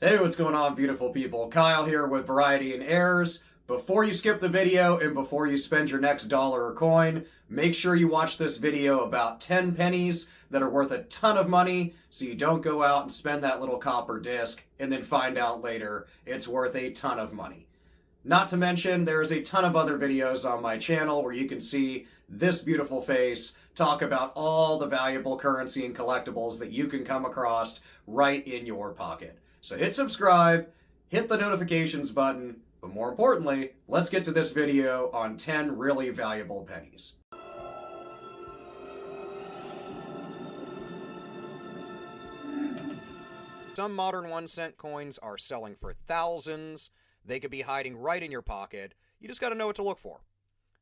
Hey, what's going on, beautiful people? Kyle here with Variety and Errors. Before you skip the video and before you spend your next dollar or coin, make sure you watch this video about 10 pennies that are worth a ton of money so you don't go out and spend that little copper disc and then find out later it's worth a ton of money. Not to mention, there's a ton of other videos on my channel where you can see this beautiful face talk about all the valuable currency and collectibles that you can come across right in your pocket. So hit subscribe, hit the notifications button, but more importantly, let's get to this video on 10 really valuable pennies. Some modern 1-cent coins are selling for thousands. They could be hiding right in your pocket. You just got to know what to look for.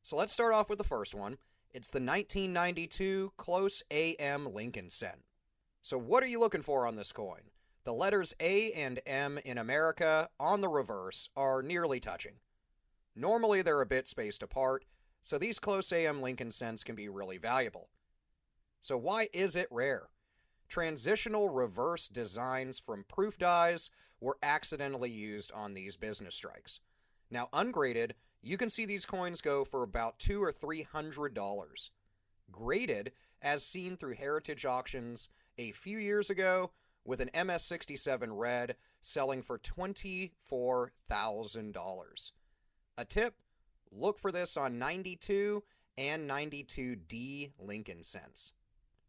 So let's start off with the first one. It's the 1992 Close AM Lincoln cent. So what are you looking for on this coin? The letters A and M in America on the reverse are nearly touching. Normally they're a bit spaced apart, so these Close AM Lincoln cents can be really valuable. So why is it rare? Transitional reverse designs from proof dies were accidentally used on these business strikes. Now, ungraded, you can see these coins go for about $200 or $300. Graded, as seen through heritage auctions a few years ago, with an MS-67 red selling for $24,000. A tip, look for this on 92 and 92D Lincoln cents.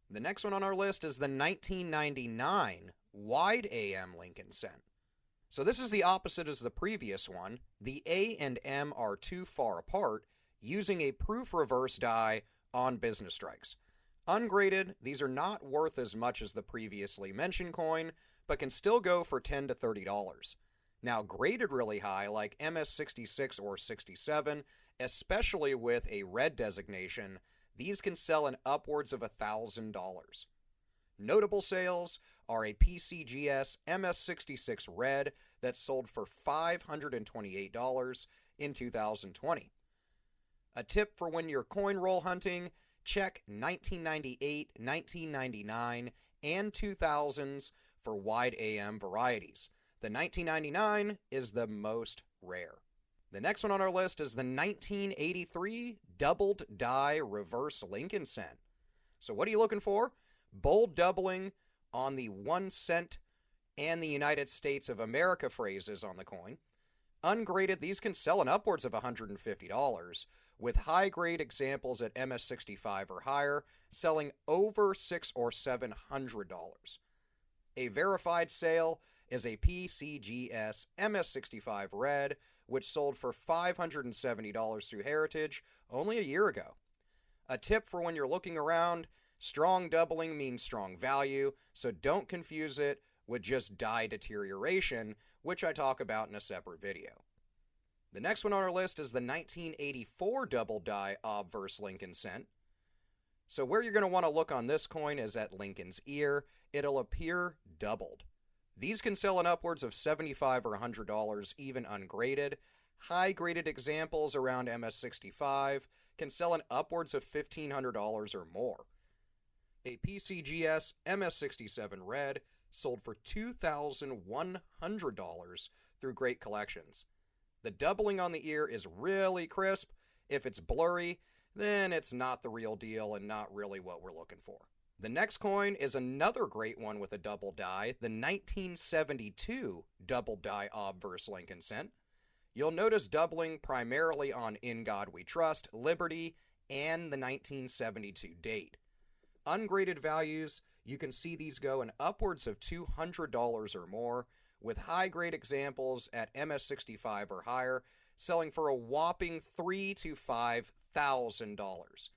The next one on our list is the 1999 Wide AM Lincoln cent. So this is the opposite as the previous one. The A and M are too far apart, using a proof reverse die on business strikes. Ungraded, these are not worth as much as the previously mentioned coin, but can still go for $10 to $30. Now, graded really high, like MS-66 or 67, especially with a red designation, these can sell in upwards of $1,000. Notable sales are a PCGS MS-66 red that sold for $528 in 2020. A tip for when you're coin roll hunting, check 1998, 1999, and 2000s for wide AM varieties. The 1999 is the most rare. The next one on our list is the 1983 Doubled Die Reverse Lincoln cent. So what are you looking for? Bold doubling on the 1 cent and the United States of America phrases on the coin. Ungraded, these can sell in upwards of $150, with high-grade examples at MS-65 or higher selling over $600 or $700. A verified sale is a PCGS MS-65 red, which sold for $570 through Heritage only a year ago. A tip for when you're looking around, strong doubling means strong value, so don't confuse it with just die deterioration, which I talk about in a separate video. The next one on our list is the 1984 Double Die Obverse Lincoln cent. So where you're going to want to look on this coin is at Lincoln's ear. It'll appear doubled. These can sell in upwards of $75 or $100, even ungraded. High-graded examples around MS-65 can sell in upwards of $1,500 or more. A PCGS MS-67 red sold for $2,100 through great collections. The doubling on the ear is really crisp. If it's blurry, then it's not the real deal and not really what we're looking for. The next coin is another great one with a double die, the 1972 Double Die Obverse Lincoln cent. You'll notice doubling primarily on In God We Trust, Liberty, and the 1972 date. Ungraded values, you can see these go in upwards of $200 or more, with high-grade examples at MS-65 or higher selling for a whopping $3,000 to $5,000.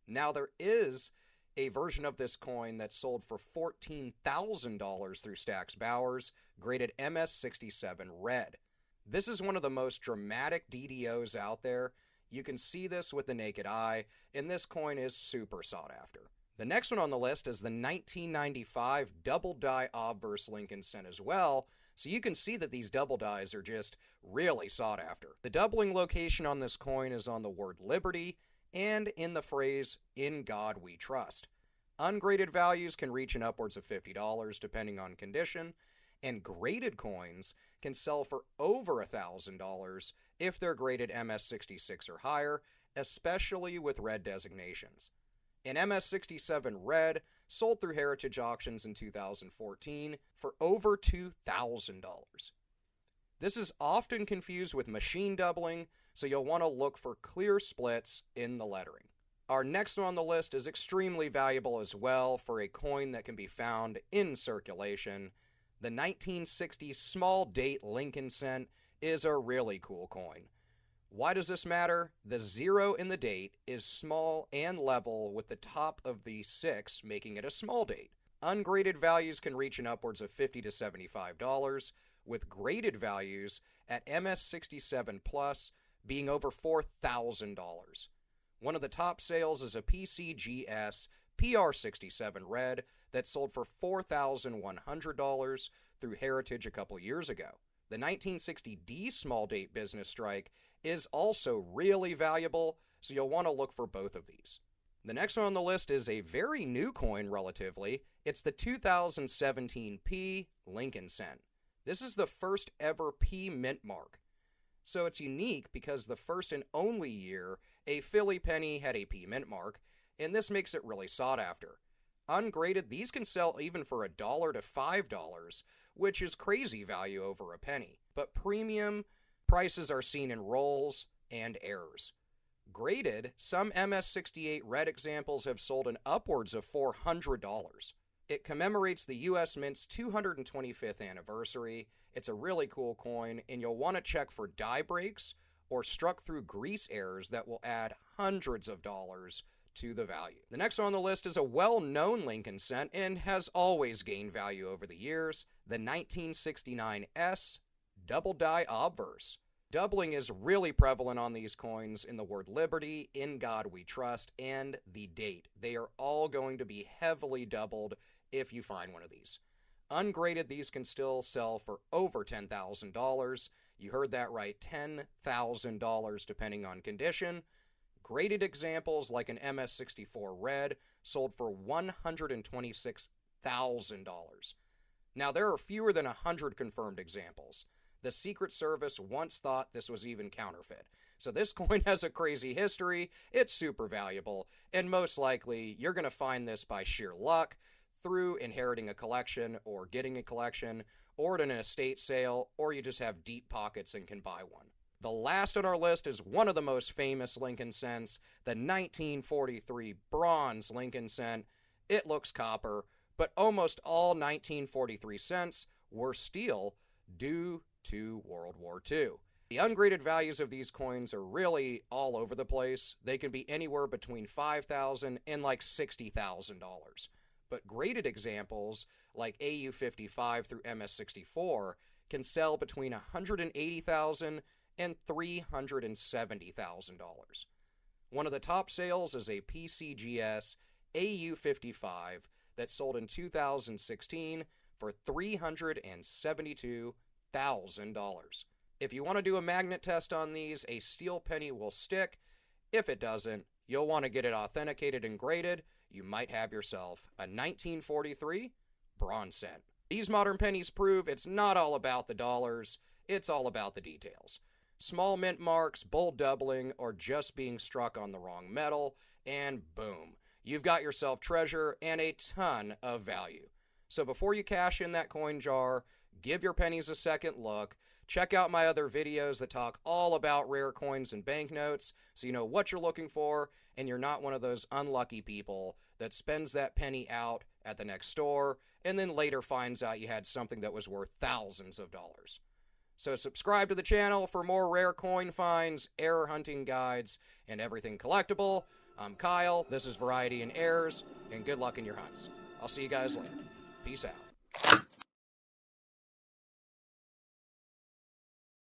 Now, there is a version of this coin that sold for $14,000 through Stack's Bowers, graded MS-67 red. This is one of the most dramatic DDOs out there. You can see this with the naked eye, and this coin is super sought after. The next one on the list is the 1995 Double Die Obverse Lincoln cent as well, so you can see that these double dies are just really sought after. The doubling location on this coin is on the word Liberty and in the phrase, In God We Trust. Ungraded values can reach in upwards of $50 depending on condition, And graded coins can sell for over $1,000 if they're graded MS66 or higher, especially with red designations. An MS67 red sold through Heritage Auctions in 2014 for over $2,000. This is often confused with machine doubling, so you'll want to look for clear splits in the lettering. Our next one on the list is extremely valuable as well for a coin that can be found in circulation. The 1960s small date Lincoln cent is a really cool coin. Why does this matter? The 0 in the date is small and level with the top of the 6 making it a small date. Ungraded values can reach an upwards of $50 to $75, with graded values at MS67 Plus being over $4,000. One of the top sales is a PCGS PR67 Red that sold for $4,100 through Heritage a couple years ago. The 1960D small date business strike is also really valuable, so you'll want to look for both of these. The next one on the list is a very new coin relatively. It's the 2017 P Lincoln cent. This is the first ever P mint mark. So it's unique because the first and only year a Philly penny had a P mint mark, and this makes it really sought after. Ungraded, these can sell even for $1 to $5, which is crazy value over a penny. But premium prices are seen in rolls and errors. Graded, some MS68 red examples have sold in upwards of $400. It commemorates the U.S. Mint's 225th anniversary. It's a really cool coin, and you'll want to check for die breaks or struck through grease errors that will add hundreds of dollars to the value. The next one on the list is a well-known Lincoln cent and has always gained value over the years, the 1969 S double die obverse. Doubling is really prevalent on these coins in the word liberty, in God we trust, and the date. They are all going to be heavily doubled if you find one of these. Ungraded, these can still sell for over $10,000. You heard that right, $10,000 depending on condition. Graded examples like an MS64 Red sold for $126,000. Now, there are fewer than 100 confirmed examples. The Secret Service once thought this was even counterfeit. So this coin has a crazy history, it's super valuable, and most likely you're going to find this by sheer luck, through inheriting a collection or getting a collection, or at an estate sale, or you just have deep pockets and can buy one. The last on our list is one of the most famous Lincoln cents, the 1943 bronze Lincoln cent. It looks copper, but almost all 1943 cents were steel due to World War II. The ungraded values of these coins are really all over the place. They can be anywhere between $5,000 and like $60,000. But graded examples like AU55 through MS64 can sell between $180,000 and $370,000. One of the top sales is a PCGS AU55 that sold in 2016 for $372,000. If you want to do a magnet test on these, a steel penny will stick. If it doesn't, you'll want to get it authenticated and graded. You might have yourself a 1943 bronze cent. These modern pennies prove it's not all about the dollars, it's all about the details. Small mint marks, bold doubling, or just being struck on the wrong metal, and boom, you've got yourself treasure and a ton of value. So before you cash in that coin jar, give your pennies a second look. Check out my other videos that talk all about rare coins and banknotes so you know what you're looking for and you're not one of those unlucky people that spends that penny out at the next store and then later finds out you had something that was worth thousands of dollars. So subscribe to the channel for more rare coin finds, error hunting guides, and everything collectible. I'm Kyle, this is Variety and Errors, and good luck in your hunts. I'll see you guys later. Peace out.